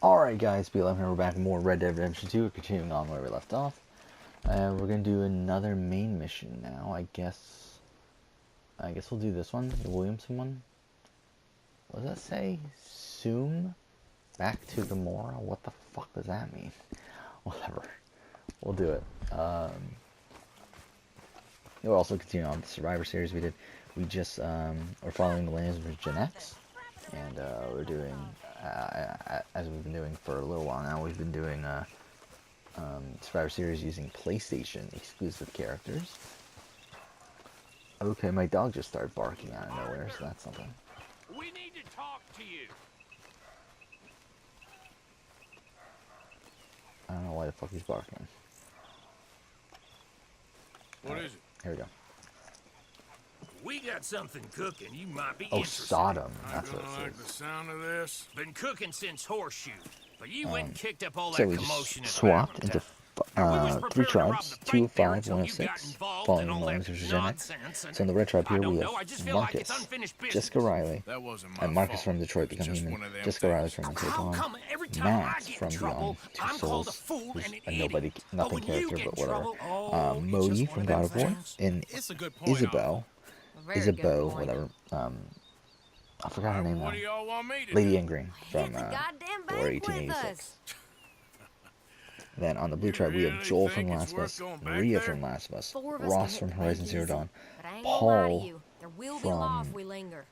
Alright guys, B11 here, we're back with more Red Dead Redemption 2, continuing on where we left off. We're gonna do another main mission now, I guess we'll do this one, the Williamson one. What does that say? Soon? Back to Gomorrah? What the fuck does that mean? Whatever. We'll do it. We'll also continue on the Survivor series we did. We just, we're following the lands of Gen X. And we're doing, as we've been doing for a little while now, we've been doing Survivor Series using PlayStation exclusive characters. Okay, my dog just started barking out of nowhere, so that's something. We need to talk to you. I don't know why the fuck he's barking. What is it? Here we go. We got something cooking you might be Oh, interested Sodom. in. That's what it Like the says. sound of this. Been cooking since Horseshoe, but you went and kicked up all that So we commotion just in the swapped into three tribes, 2 of 5, 1 of 6, following the lands of Gen X. So in the red tribe here we have Marcus, Jessica Riley, That wasn't my and Marcus fault. from Detroit become Just human, one of them Jessica Riley things. from How Sodom, come every time Matt I get from in trouble, Beyond Two I'm called a Souls, fool who's and an a idiot? nothing But when you character, get but in whatever. trouble, Modi just from one God of of them War, things. and It's a good point. Isabel, Very good point. whatever, I forgot her name What now. do y'all want me to Lady do? Ingreen Hit from the goddamn Thor bank with 1886. us. Then on the blue You tribe we have really Joel from think Last it's of worth Us, going back Maria there? from Last of Us, Four of us Ross can from hit the Horizon bank Zero easy, Dawn, but I ain't gonna lie to Paul you. There will be law if we linger.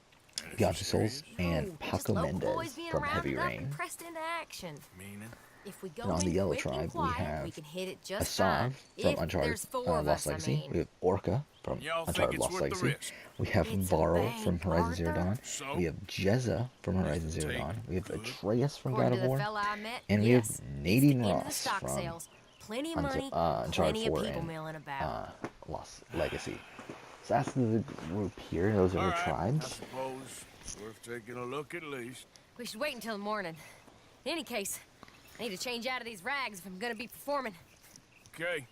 Beyond Two Souls, and Just Paco local boys Mendez being from Heavy rounded up Rain. and pressed into action. Meaning? If we go And on in the yellow quick and tribe we quiet, have we can hit it just Asav fine. from If Uncharted there's four of Lost us, Legacy. I mean. We have Orca from Y'all think Uncharted it's Lost worth the Legacy. risk? We have It's a Varro bank, from Horizon Zero Arthur. Dawn. So? We have Jezza from Horizon the Zero take? Dawn. We have Good. Atreus from According God to of the War. fella I met, And we yes, have it's Nadine the end of Ross the stock from sales. Plenty of money, Uncharted plenty of 4 people and milling about. Lost Legacy. So that's the group here. Those are All the right, I tribes. suppose it's worth taking a look at least. We should wait until the morning. In any case, I need to change out of these rags if I'm gonna be performing. Okay.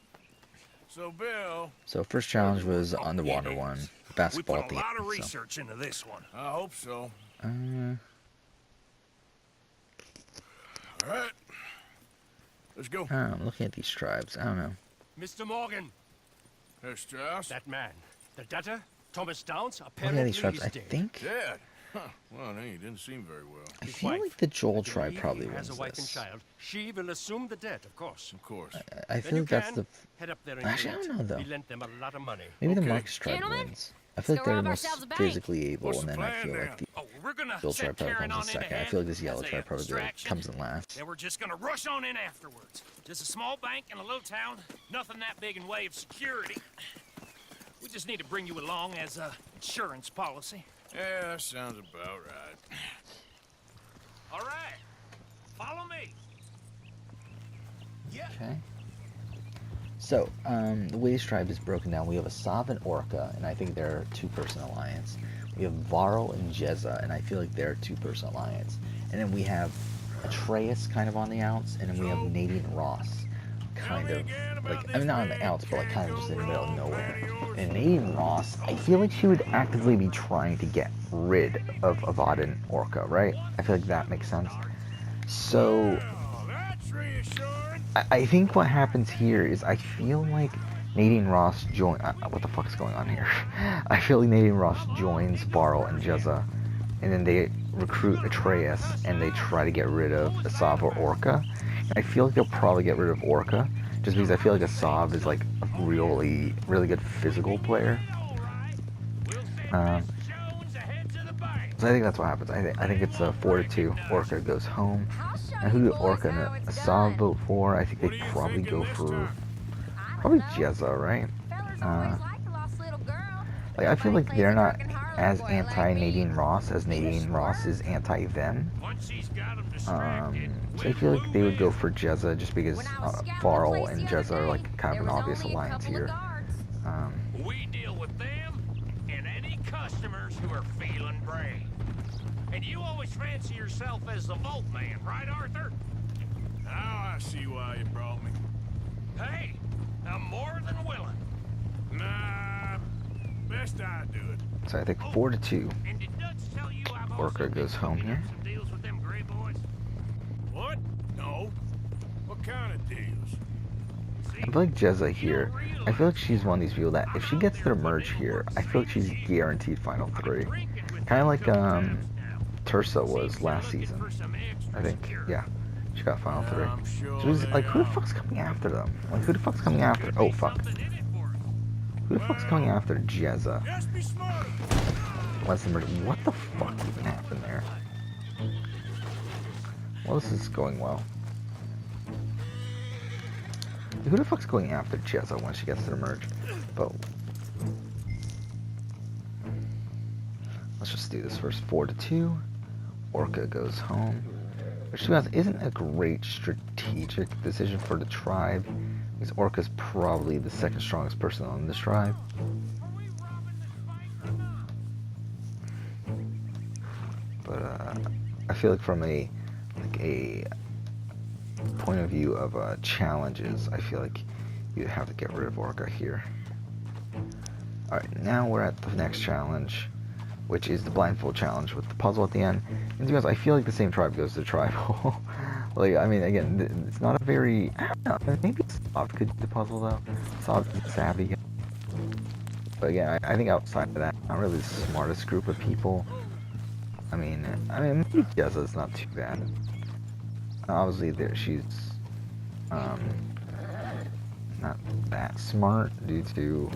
So, Bill, So first challenge was the underwater one, We basketball put at a the lot of end. research into this one. I hope so. So. All right. Let's go. I'm looking at these tribes. I don't know. Mr. Morgan, Herr Strauss? that man, the debtor, Thomas Downs, Looking apparently at these tribes, is I dead. think Dead? Huh. Well, he didn't seem very well. I His feel wife, like the Joel I tribe believe probably he has wins a wife and this. child. She will assume the debt, of course. Of course. I Then feel you like that's can the head up there and Actually, I do it. don't know, though. We lent them a lot of money. maybe the Okay. Marcus tribe Gentlemen, wins. I feel like let's they're go the rob most ourselves a bank. physically able, What's and the then I plan feel now? like the Oh, we're gonna Joel set tribe probably Karen comes on in in second. I ahead feel like this as yellow a tribe probably distraction. comes in last. Then we're just gonna rush on in afterwards. Just a small bank in a little town. Nothing that big in way of security. We just need to bring you along as a insurance policy. Yeah, that sounds about right. All right. Follow me. Yeah. Okay. So, the way this tribe is broken down, we have Asav and Orca, and I think they're a two-person alliance. We have Varro and Jezza, and I feel like they're a two-person alliance. And then we have Atreus kind of on the outs, and then we have Nadine Ross kind of, like, I mean not on the outs, but like kind of just in the middle of nowhere. And Nadine Ross, I feel like she would actively be trying to get rid of Avad and Orca, right? I feel like that makes sense. So, Well, that's reassuring. I think what happens here is I feel like Nadine Ross what the fuck is going on here? I feel like Nadine Ross joins Varro and Jezza, and then they recruit Atreus, and they try to get rid of Asav or Orca. And I feel like they'll probably get rid of Orca, just because I feel like Asav is like a really, really good physical player. So I think that's what happens. I think it's a 4-2. Orca goes home. And who do Orca and Asav vote for? I think they probably go for probably Jezza, right? Like I feel like they're not as anti Nadine Ross as Nadine Ross is anti them. So I feel like they would go for Jezza just because Varro and Jezza are like kind of an obvious alliance here. We deal with them and any customers who are feeling brave. And you always fancy yourself as the Vault Man, right, Arthur? Now I see why you brought me. Hey, I'm more than willing. Nah, best I do it. So I think 4-2. And did Dutch tell you I've Orca also goes been home cooking up here. some deals with them gray boys? What? What kind of deals? I feel like Jezza here, I feel like she's one of these people that if she gets their merge here, I feel like she's guaranteed Final 3. Kind of like Tursa was last season. I think, yeah. She got Final 3. So it was like, who the fuck's coming after them? Like, who the fuck's coming after? Oh, fuck. Who the fuck's coming after Jezza? Just be smart. What the fuck even happened there? Well, this is going well. Who the fuck's going after Jezza when she gets to the merge? But let's just do this first. 4-2. Orca goes home. Which, to be honest, isn't a great strategic decision for the tribe. Because Orca's probably the second strongest person on this tribe. But I feel like from a point of view of challenges, I feel like you'd have to get rid of Orca here. Alright, now we're at the next challenge, which is the blindfold challenge with the puzzle at the end. And to be honest, I feel like the same tribe goes to tribal. Like, I mean, again, it's not a very, I don't know, maybe Soft could do the puzzle though. Soft and Savvy. But again, I think outside of that, not really the smartest group of people. I mean, maybe Jezza's not too bad. Obviously, she's not that smart due to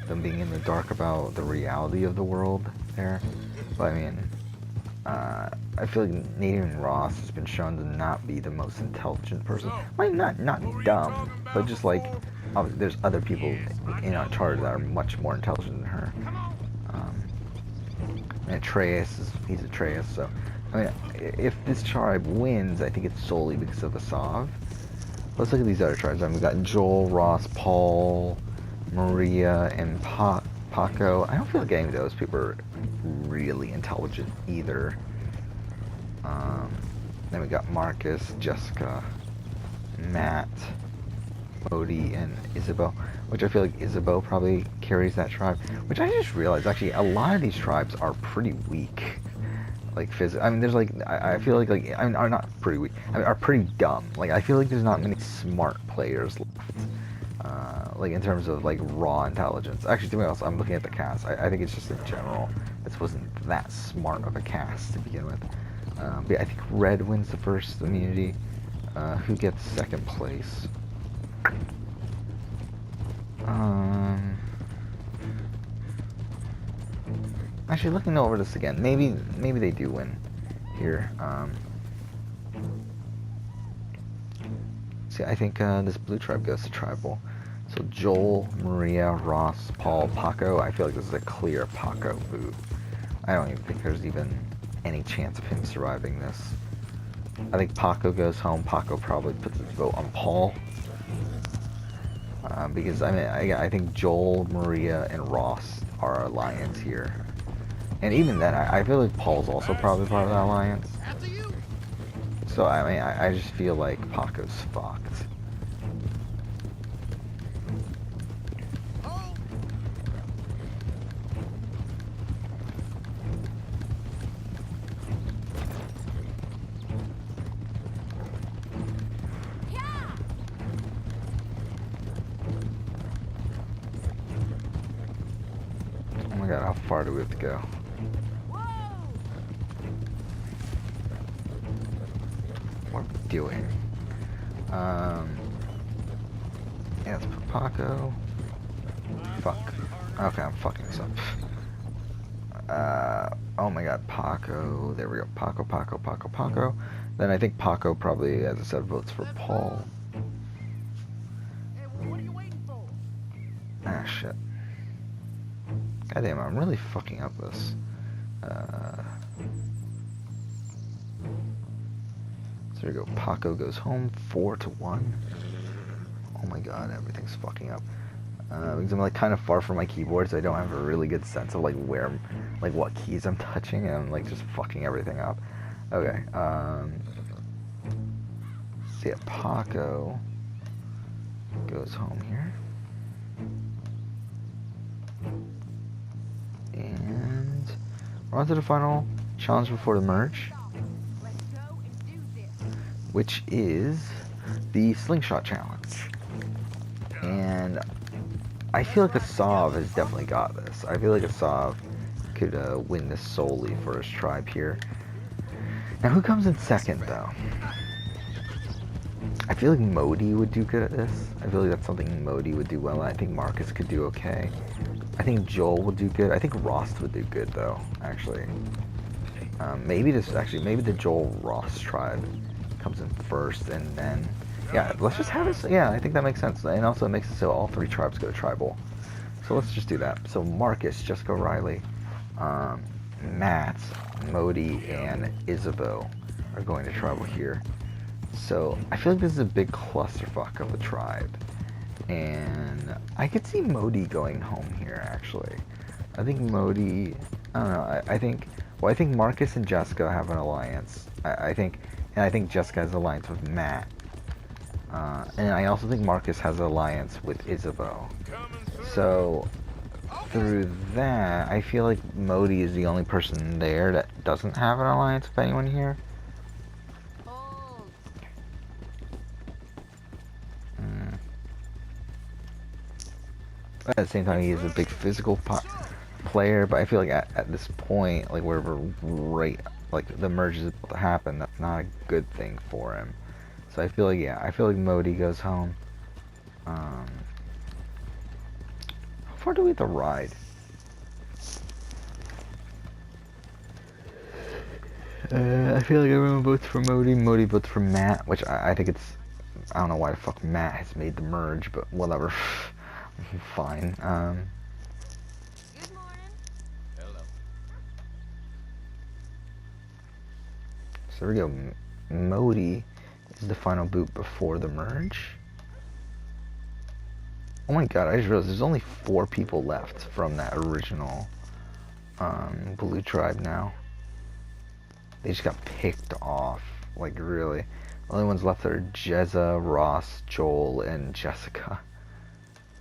them being in the dark about the reality of the world there. But I mean, I feel like Nathan Ross has been shown to not be the most intelligent person. Like, not dumb, but just like, obviously, there's other people in Uncharted that are much more intelligent than her. And he's Atreus, so, I mean, if this tribe wins, I think it's solely because of Asav. Let's look at these other tribes. I mean, we got Joel, Ross, Paul, Maria, and Paco. I don't feel like any of those people are really intelligent either. Then we got Marcus, Jessica, Matt, Odie, and Isabel, which I feel like Isabel probably carries that tribe. Which I just realized, actually, a lot of these tribes are pretty weak. Like, I mean, there's like, I feel like, I mean, are not pretty weak. I mean, are pretty dumb. Like, I feel like there's not many smart players left. Like, in terms of, like, raw intelligence. Actually, to be honest, I'm looking at the cast. I think it's just in general. This wasn't that smart of a cast to begin with. But yeah, I think Red wins the first immunity. Who gets second place? Actually, looking over this again, maybe they do win here. See, I think this blue tribe goes to tribal. So Joel, Maria, Ross, Paul, Paco. I feel like this is a clear Paco boot. I don't even think there's even any chance of him surviving this. I think Paco goes home. Paco probably puts his vote on Paul. Because, I mean, I think Joel, Maria, and Ross are our alliance here. And even then, I feel like Paul's also probably part of that alliance. So, I mean, I just feel like Paco's fucked. Oh my god, how far do we have to go? What are we doing? Yeah, let's put Paco. Fuck. Okay, I'm fucking this up. Oh my god, Paco. There we go. Paco. Then I think Paco probably, as I said, votes for Paul. Ah, shit. Goddamn, I'm really fucking up this. So there we go. Paco goes home 4-1. Oh my god, everything's fucking up. Because I'm like kind of far from my keyboard, so I don't have a really good sense of like where, like what keys I'm touching, and I'm like just fucking everything up. Okay. So yeah, Paco goes home here. And we're on to the final challenge before the merge, which is the slingshot challenge. And I feel like Asav has definitely got this. I feel like Asav could win this solely for his tribe here. Now, who comes in second, though? I feel like Modi would do good at this. I feel like that's something Modi would do well at. I think Marcus could do okay. I think Joel would do good. I think Rost would do good, though, actually. Maybe the Joel Ross tribe comes in first, and then, yeah, let's just have it. Yeah, I think that makes sense. And also it makes it so all three tribes go to tribal. So let's just do that. So Marcus, Jessica Riley, Matt, Modi, and Isabeau are going to tribal here. So I feel like this is a big clusterfuck of a tribe. And I could see Modi going home here, actually. I think Modi, I don't know, I think Marcus and Jessica have an alliance. I think Jessica has an alliance with Matt. And I also think Marcus has an alliance with Isabeau. So, through that, I feel like Modi is the only person there that doesn't have an alliance with anyone here. But at the same time, he is a big physical player, but I feel like at this point, like wherever the merge is about to happen, that's not a good thing for him. So I feel like, yeah, I feel like Modi goes home. How far do we have to ride? I feel like everyone votes for Modi. Modi votes for Matt, which I think it's, I don't know why the fuck Matt has made the merge, but whatever. Fine. Good morning. Hello. So there we go. Modi is the final boot before the merge. Oh my god, I just realized there's only 4 people left from that original blue tribe now. They just got picked off. Like, really. The only ones left are Jezza, Ross, Joel, and Jessica.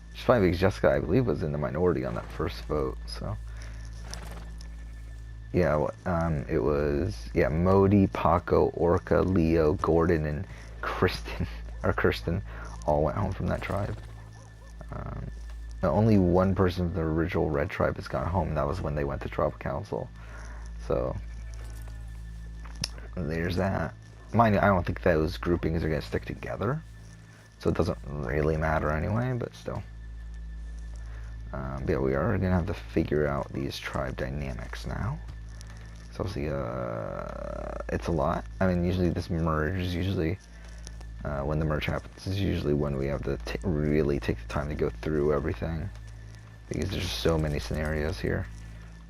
Which is funny because Jessica, I believe, was in the minority on that first vote, so. Yeah, it was, yeah, Modi, Paco, Orca, Leo, Gordon, and Kirsten all went home from that tribe. Only one person from the original red tribe has gone home, and that was when they went to tribal council. So, there's that. Mind you, I don't think those groupings are going to stick together, so it doesn't really matter anyway, but still. Yeah, we are going to have to figure out these tribe dynamics now. So obviously, it's a lot. I mean, usually this merge is usually, when the merge happens, is usually when we have to really take the time to go through everything. Because there's so many scenarios here.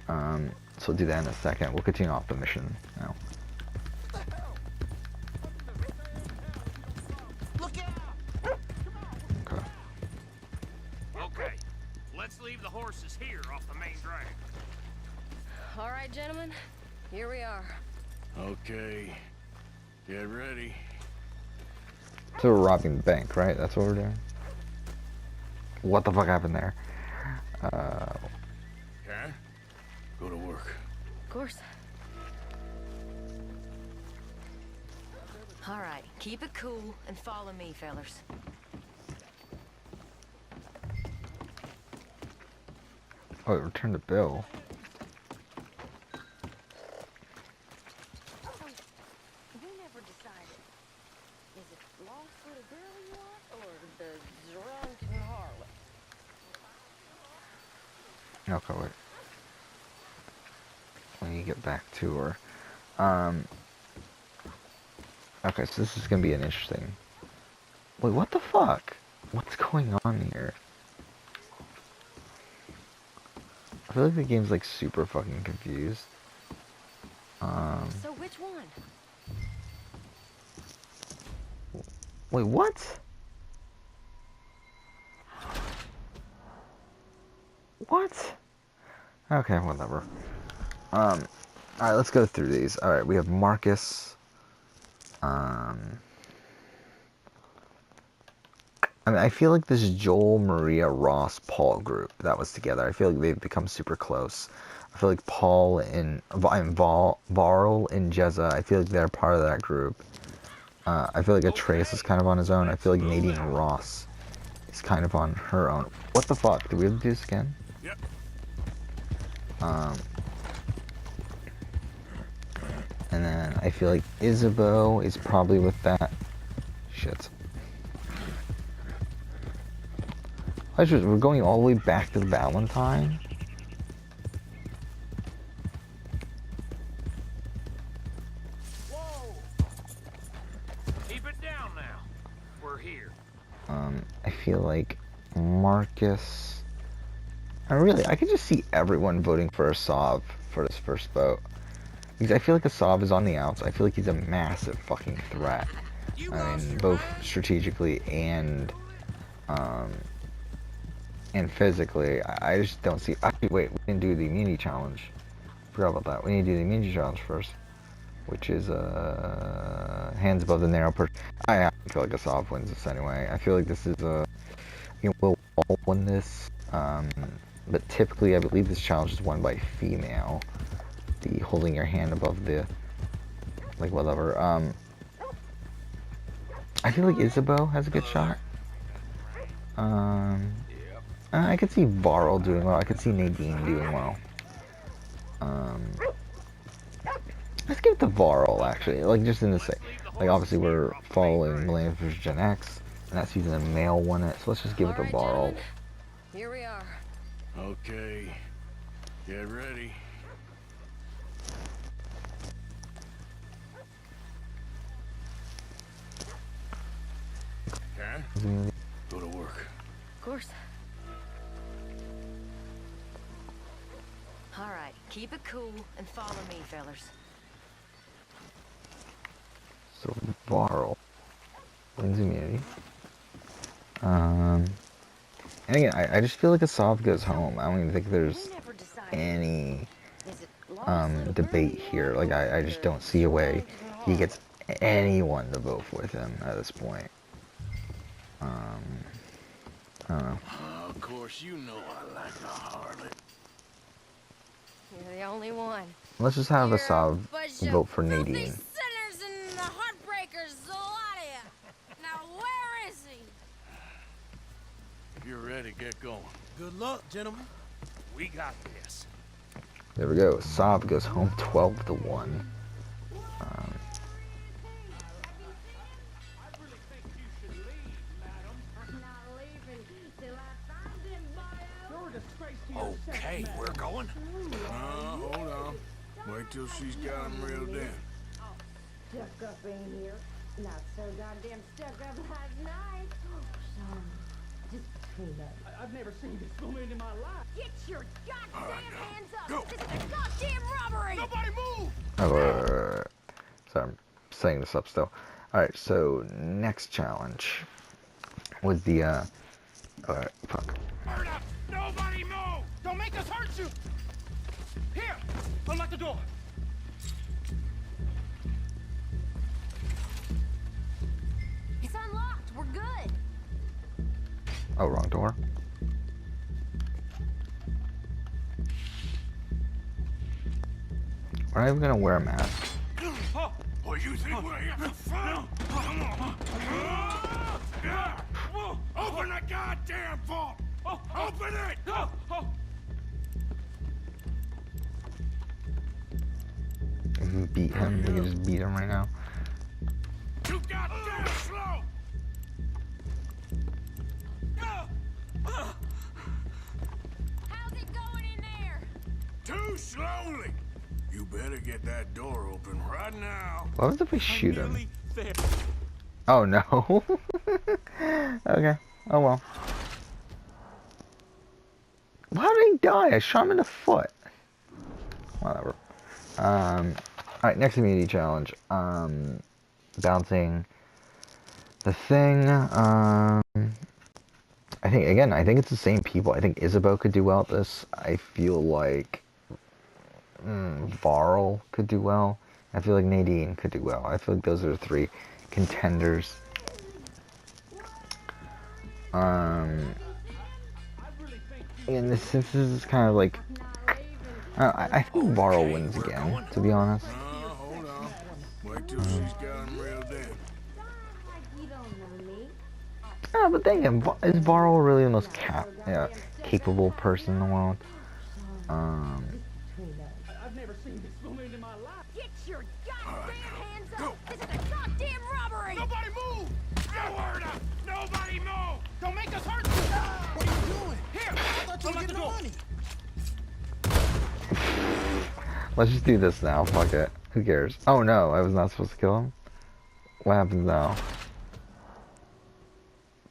So we'll do that in a second. We'll continue off the mission now. Okay. Okay, let's leave the horses here off the main drag. All right, gentlemen. Here we are. Okay. Get ready. So we're robbing the bank, right? That's what we're doing? What the fuck happened there? Yeah? Go to work. Of course. All right, keep it cool and follow me, fellas. Oh, it returned the bill. We never decided. Is it lost little girl you want, or the drunken harlot? Okay, wait. Let me get back to her. Okay, so this is gonna be an interesting. Wait, what the fuck? What's going on here? I feel like the game's like super fucking confused. So which one? Wait, what? What? Okay, whatever. Alright, let's go through these. Alright, we have Marcus. I mean, I feel like this Joel, Maria, Ross, Paul group that was together, I feel like they've become super close. I feel like Paul and Varl and Jezza, I feel like they're part of that group. I feel like Atreus is kind of on his own. I feel like Nadine Ross is kind of on her own. What the fuck? Do we have to do this again? Yep. And then I feel like Isabeau is probably with that. Shit. We're going all the way back to the Valentine? Whoa! Keep it down now. We're here. I feel like Marcus... I could just see everyone voting for Asav for this first vote. Because I feel like Asav is on the outs. I feel like he's a massive fucking threat. I mean, both strategically and physically. I just don't see... Actually, wait, we didn't do the immunity challenge. Forgot about that. We need to do the immunity challenge first. Which is, hands above the narrow I feel like Asav wins this anyway. I feel like this is we'll all win this. But typically, I believe this challenge is won by female. The holding your hand above the, like, whatever. I feel like Isabeau has a good shot. I could see Varl doing well. I could see Nadine doing well. Let's give it to Varl, actually. Like, just in the sake. Like, obviously, we're following Millennium vs. Gen X, and that's using a male one. So let's just give it to Varl. Here we are. Okay. Get ready. Okay. Go to work. Of course. All right, keep it cool and follow me, fellers. So, Varl wins immunity. And again, I just feel like Asav goes home. I don't even think there's any debate here. Like, I just don't see a way he gets anyone to vote with him at this point. I don't know. Of course, you know I like a harlot. You're the only one. Let's just have Asav vote for Filthy Nadine. sinners and the heartbreakers, the lot of you. Now where is he? If you're ready, get going. Good luck, gentlemen. We got this. There we go. Asav goes home 12-1. Okay, we're going. Hold on. Wait till she's got him reeled in. Stuck up in here. Not so goddamn stuck up last night. So, just between us. I've never seen this woman in my life. Get your goddamn hands up! Go. This is a goddamn robbery! Nobody move! Oh, sorry, I'm setting this up still. Alright, so next challenge was the, alright, fuck. Hurry up! Nobody move! Don't make us hurt you! Here! Unlock the door! It's unlocked. We're good. Oh, wrong door. We're not even gonna wear a mask. What you think we're here for fun? Come on. Open the goddamn vault! Open it! We can beat him. We can just beat him right now. You goddamn slow! How's it going in there? Too slowly! You better get that door open right now. What happens if we shoot him? Oh no. Okay. Oh well. How did he die? I shot him in the foot. Whatever. Alright, next immunity challenge. Bouncing the thing. I think it's the same people. I think Isabeau could do well at this. I feel like Varl could do well. I feel like Nadine could do well. I feel like those are the three contenders. And since this is kind of like, I think Varl wins again, to be honest. Hold on. Wait till she's got him reeled in. No, but dang it, is Varro really the most capable person in the world? I've never seen this woman in my life. Get your goddamn hands up! This is a goddamn robbery! Nobody move! No word up! Nobody move! Don't make us hurt you! What are you doing? Here! I thought you were Unlock the getting door. money. Let's just do this now. Fuck it. Who cares? Oh no, I was not supposed to kill him. What happens now?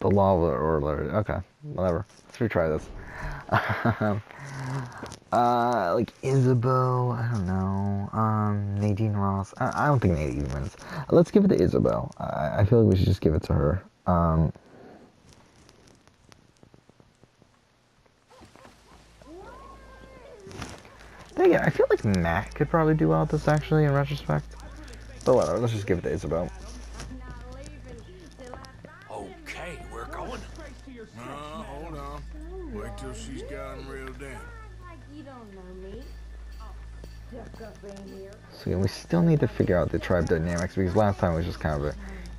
The law or okay, whatever. Let's retry this. Like Isabeau, I don't know. Nadine Ross. I don't think Nadine wins. Let's give it to Isabeau. I feel like we should just give it to her. Dang it, I feel like Matt could probably do well at this actually in retrospect. But whatever, let's just give it to Isabeau. Okay, we're going. Hold on. Wait till she's gotten reeled in. Like you don't know me. Stuck up in here. So yeah, we still need to figure out the tribe dynamics because last time it was just kind of a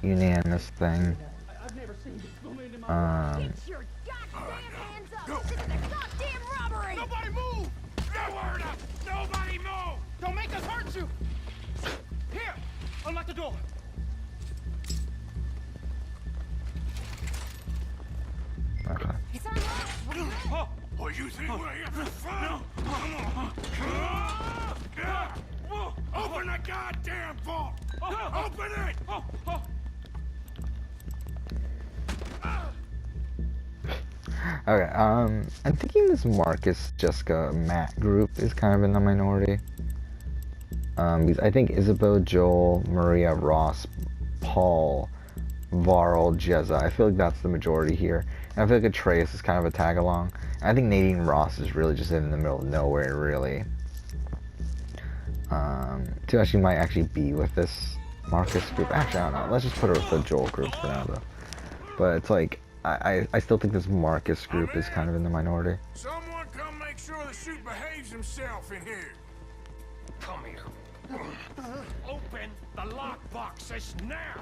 unanimous thing. I've never seen this woman in my life. Get your goddamn hands up! This is a goddamn robbery! Nobody move! No word up! Nobody move! Don't make us hurt you! Here! Unlock the door! Okay. It's unlocked! Oh! What you think we're here for fun? Come on. Open the goddamn vault! Open it! Okay, I'm thinking this Marcus, Jessica, Matt group is kind of in the minority. Because I think Isabeau, Joel, Maria, Ross, Paul, Varl, Jezza, I feel like that's the majority here. And I feel like Atreus is kind of a tag along. And I think Nadine Ross is really just in the middle of nowhere, really. To actually might actually be with this Marcus group. Actually, I don't know. Let's just put her with the Joel group for now, though. But it's like, I still think this Marcus group is kind of in the minority. Someone come make sure the chute behaves himself in here. Come here. Open the lockboxes now!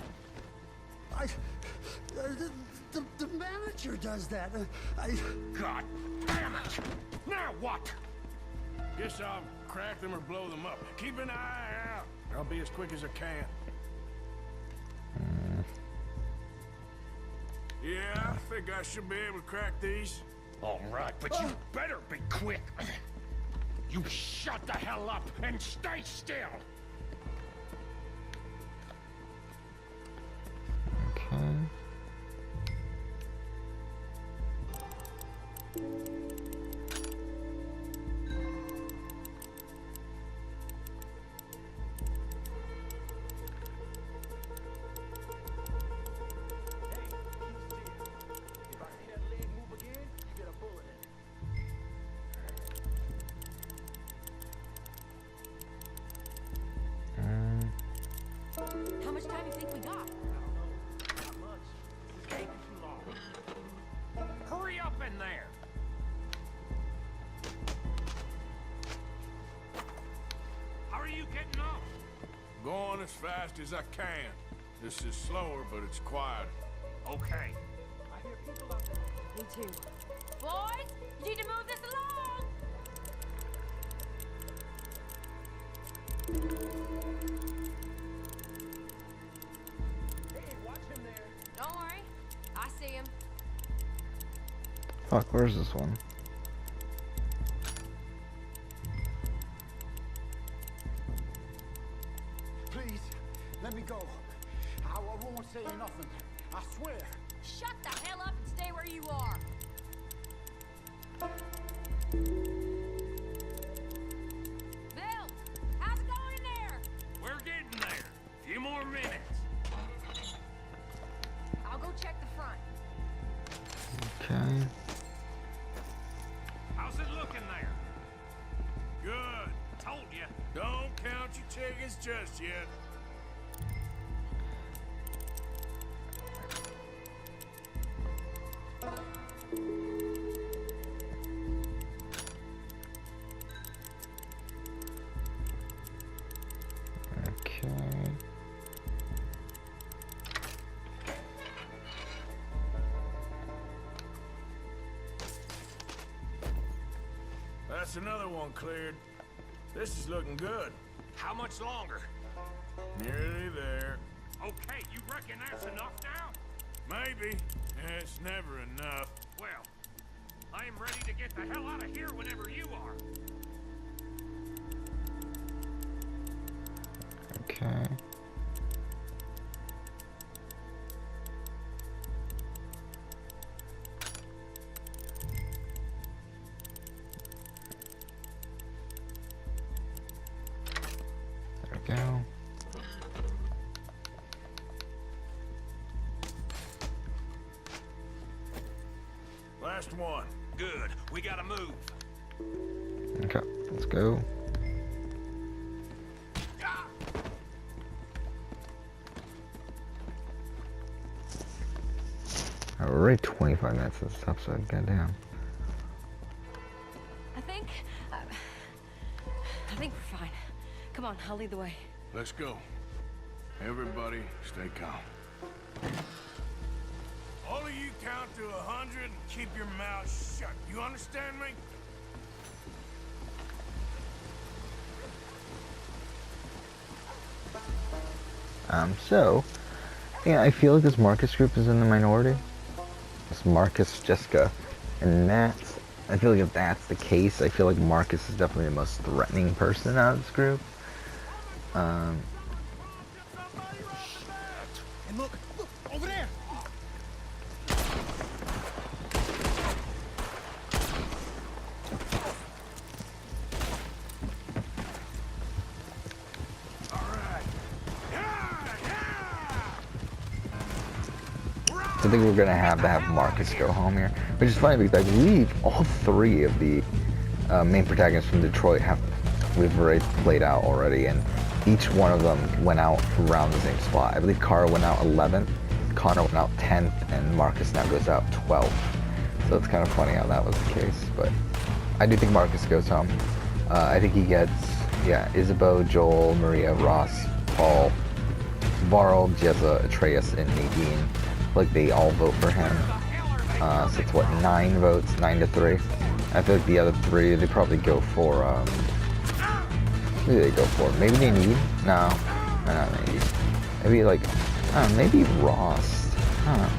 The manager does that. God damn it! Now what? Guess I'll crack them or blow them up. Keep an eye out. I'll be as quick as I can. Yeah, I think I should be able to crack these. All right, but you better be quick. You shut the hell up and stay still. Okay. How much time do you think we got? Hurry up in there. How are you getting off? Going as fast as I can. This is slower, but it's quieter. Okay. Me too. Boys, you need to move this along! Don't worry. I see him. Fuck, where's this one? Please, let me go. I won't say nothing. I swear. Shut the hell up and stay where you are. Bill, how's it going in there? We're getting there. Few more minutes. I'll go check the front. Okay. How's it looking there? Good. Told you. Don't count your chickens just yet. Okay. That's another one cleared. This is looking good. How much longer? Nearly there. Okay, you reckon that's enough now? Maybe. It's never enough. Well, I am ready to get the hell out of here whenever you are. Okay. There we go. Last one. Good. We gotta move. Okay, let's go. Already 25 minutes of this episode, goddamn. I think we're fine. Come on, I'll lead the way. Let's go. Everybody, stay calm. All of you count to 100 and keep your mouth shut. You understand me? So, yeah, I feel like this Marcus group is in the minority. It's Marcus, Jessica, and Matt. I feel like if that's the case, I feel like Marcus is definitely the most threatening person out of this group. And look, over there. I think we're gonna have to have Marcus go home here, which is funny because I believe all three of the main protagonists from Detroit we've already played out already, and each one of them went out around the same spot. I believe Kara went out 11th, Connor went out 10th, and Marcus now goes out 12th. So it's kind of funny how that was the case, but I do think Marcus goes home. I think he gets, Isabeau, Joel, Maria, Ross, Paul, Varl, Jezza, Atreus, and Nadine. Like they all vote for him. So it's what, 9 votes, 9-3. I feel like the other 3, they probably go for, who do they go for? Maybe they need? No, not maybe. Maybe like, I don't know, maybe Ross. I don't know.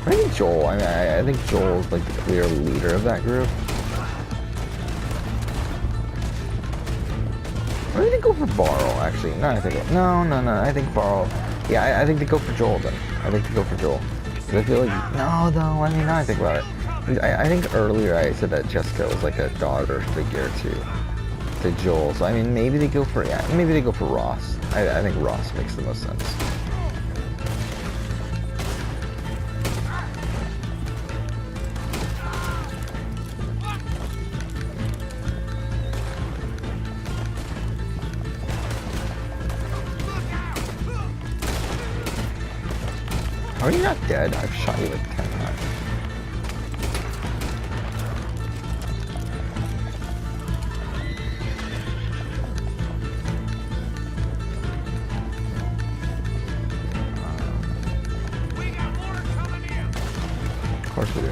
Maybe Joel. I mean, I think Joel's like the clear leader of that group. Or do they go for Varl, actually? No, I think, no, I think Varl. Yeah, I think they go for Joel then. I think they go for Joel. Because I feel like, no, though, I mean, now I think about it. I think earlier I said that Jessica was like a daughter figure to Joel. So, I mean, maybe they go for, maybe they go for Ross. I think Ross makes the most sense. Are you not dead? I've shot you like 10 times. We got more coming in. Of course we do.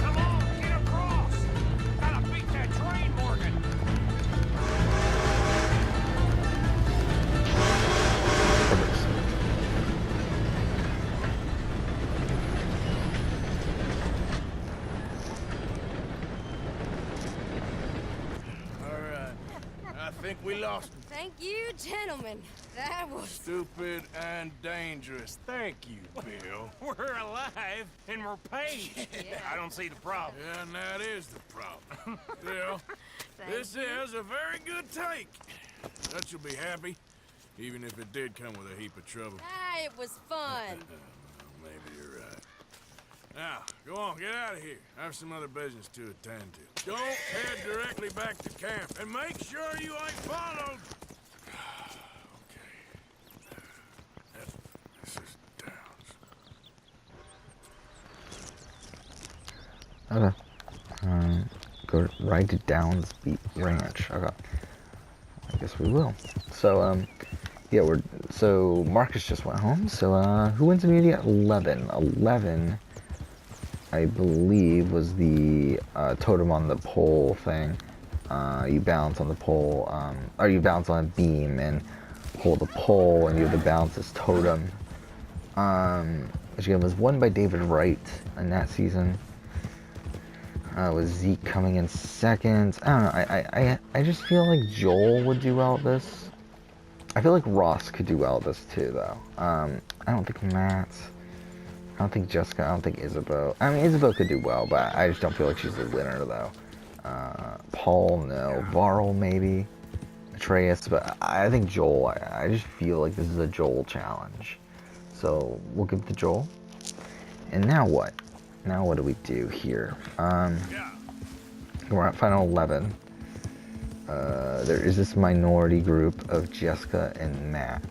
Come on, get across. Gotta beat that train, Morgan. All right. I think we lost him. Thank you, gentlemen. That was... Stupid and dangerous. Thank you, Bill. We're alive and we're paid. I don't see the problem. Yeah, and that is the problem. Bill, this is a very good take. Dutch will be happy, even if it did come with a heap of trouble. Ah, it was fun. Maybe you're right. Now, go on, get out of here. I have some other business to attend to. Don't head directly back to camp, and make sure you ain't followed. Okay. This is Downs. Okay. Go right to Downs Beat Ranch. Okay. I guess we will. So, yeah, so Marcus just went home. So, who wins immunity at 11? 11, I believe, was the totem on the pole thing. You balance on the pole, or you balance on a beam and hold the pole, and you have to balance this totem. Which again was won by David Wright in that season. With Zeke coming in second. I don't know. I just feel like Joel would do well at this. I feel like Ross could do well at this too, though. I don't think Matt. I don't think Jessica. I don't think Isabeau. I mean, Isabeau could do well, but I just don't feel like she's the winner, though. Paul, no. Varl, maybe. Atreus, but I think Joel. I just feel like this is a Joel challenge. So we'll give it to Joel. And now what? Now what do we do here? We're at final 11. There is this minority group of Jessica and Matt.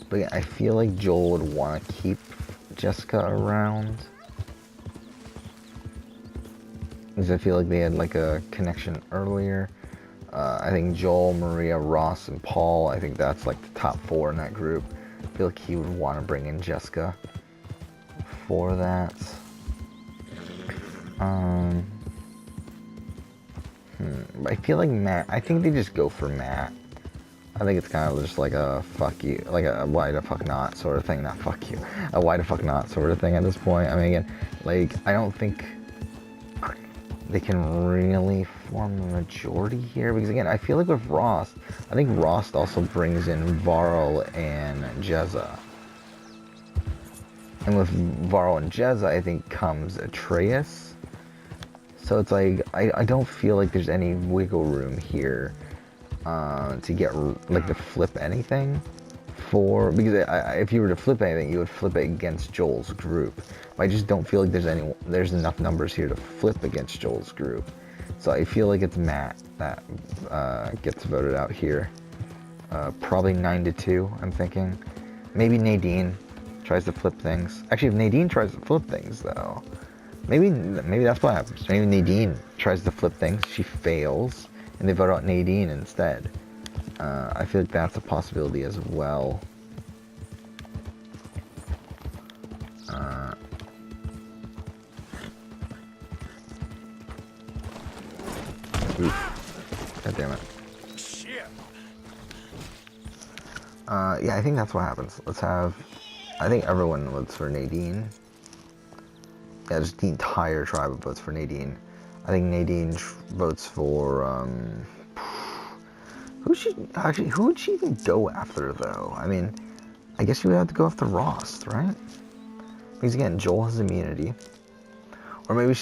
But yeah, I feel like Joel would want to keep Jessica around. Because I feel like they had like a connection earlier. I think Joel, Maria, Ross, and Paul, I think that's like the top 4 in that group. I feel like he would want to bring in Jessica for that. I feel like Matt, I think they just go for Matt. I think it's kind of just like a fuck you, like a why the fuck not sort of thing. Not fuck you, a why the fuck not sort of thing at this point. I mean, again, like, I don't think they can really form a majority here, because again, I feel like with Ross, I think Ross also brings in Varl and Jezza. And with Varl and Jezza, I think comes Atreus. So it's like, I don't feel like there's any wiggle room here to get, like, to flip anything. Because if you were to flip anything, you would flip it against Joel's group. I just don't feel like there's enough numbers here to flip against Joel's group. So I feel like it's Matt that gets voted out here. Probably 9-2, I'm thinking. Maybe Nadine tries to flip things. Actually, if Nadine tries to flip things, though, maybe that's what happens. Maybe Nadine tries to flip things, she fails, and they vote out Nadine instead. I feel like that's a possibility as well. Oof. God damn it. Shit. Yeah, I think that's what happens. Let's have... I think everyone votes for Nadine. Yeah, just the entire tribe votes for Nadine. I think Nadine votes for, who would she even go after, though? I mean, I guess she would have to go after Ross, right? Because again, Joel has immunity. Or maybe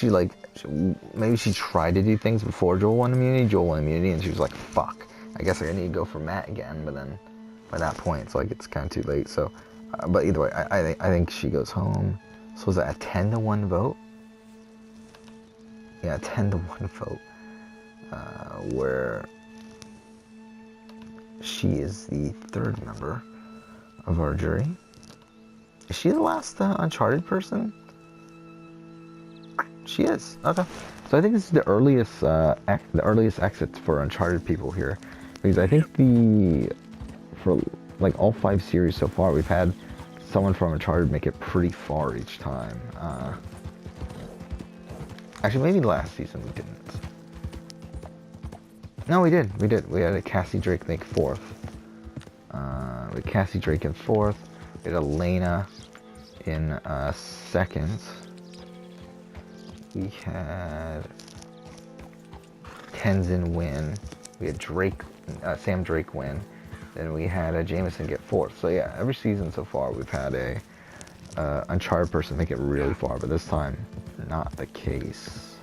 maybe she tried to do things before Joel won immunity, and she was like, fuck, I guess I need to go for Matt again, but then by that point, it's like, it's kind of too late, so, but either way, I think she goes home. So was that a 10-1 vote? Yeah, 10-1 vote, where she is the 3rd member of our jury. Is she the last Uncharted person? She is. Okay. So I think this is the earliest exits for Uncharted people here, because I think for like all 5 series so far, we've had someone from Uncharted make it pretty far each time. Actually, maybe last season we didn't. No, we did. We had a Cassie Drake make 4th. We had Cassie Drake in 4th. We had Elena in 2nd. We had Tenzin win. We had Sam Drake win. Then we had Jameson get 4th. So yeah, every season so far we've had a Uncharted person make it really far, but this time not the case.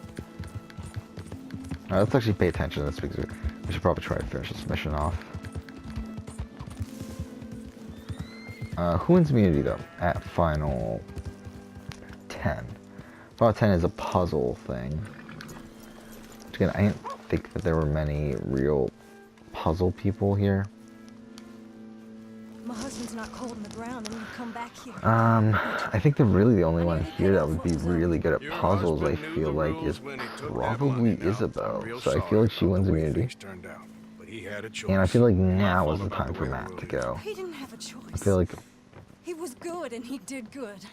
Let's actually pay attention to this, because we should probably try to finish this mission off. Who wins immunity, though, at final 10? Final 10 is a puzzle thing. Which again, I didn't think that there were many real puzzle people here. my husband's not cold in the ground and you come back here. I think the only one here that would be really good at Your puzzles, I husband knew feel the like, rules is when he took that probably money. Now, Isabel. I'm real So I feel sorry like she about wins the way immunity. things turned out, but he had a choice. And I feel like My now fault is the about time the for way the Matt to world go. He didn't have a choice. I feel like He was good and he did good.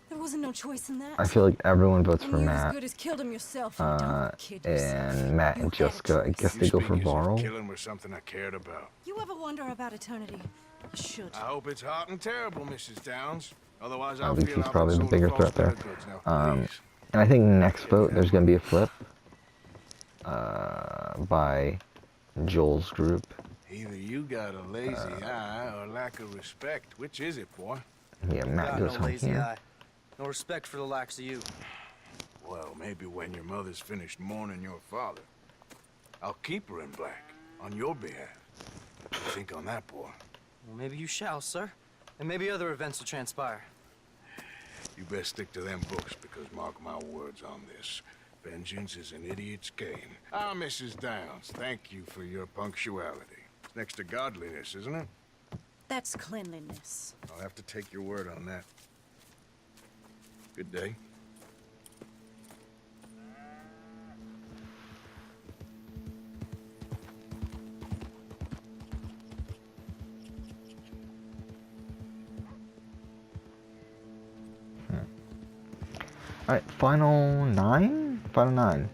There wasn't no choice in that. everyone votes And for you Matt. as good as killed him yourself. Don't kid yourself. And Matt You and had a Jessica, I choice. guess You they go for speak as if Varl. killing was something I cared about. You ever wonder about eternity? You should. I hope it's hot and terrible, Mrs. Downs. Otherwise, I I'll think feel he's I've probably the sold bigger a false threat there. bill of goods. Now, please. And I think next vote there's gonna be a flip by Joel's group. Either you got a lazy eye or lack of respect. Which is it, boy? Yeah, Matt Got goes no home lazy here. eye. No respect for the likes of you. Well, maybe when your mother's finished mourning your father, I'll keep her in black on your behalf. Think on that, boy. Well, maybe you shall, sir. And maybe other events will transpire. You best stick to them books, because mark my words on this. Vengeance is an idiot's game. Ah, Mrs. Downs, thank you for your punctuality. It's next to godliness, isn't it? That's cleanliness. I'll have to take your word on that. Good day. Alright, final nine? Final nine.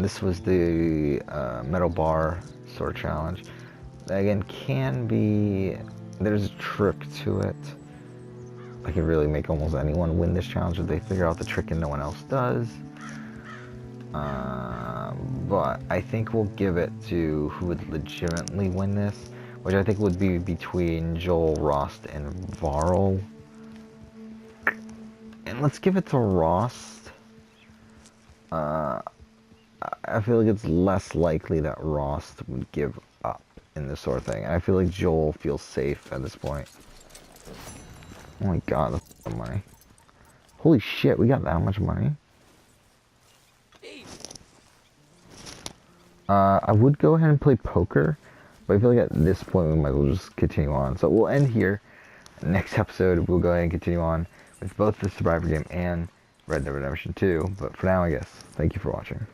This was the metal bar sword challenge. Again, can be... There's a trick to it. I can really make almost anyone win this challenge if they figure out the trick and no one else does. But I think we'll give it to who would legitimately win this, which I think would be between Joel, Rost, and Varl. And let's give it to Rost. I feel like it's less likely that Rost would give up in this sort of thing. I feel like Joel feels safe at this point. Oh my god, that's a lot of money. Holy shit, we got that much money? I would go ahead and play poker, but I feel like at this point we might as well just continue on. So we'll end here. Next episode, we'll go ahead and continue on with both the Survivor game and Red Dead Redemption 2. But for now, I guess, thank you for watching.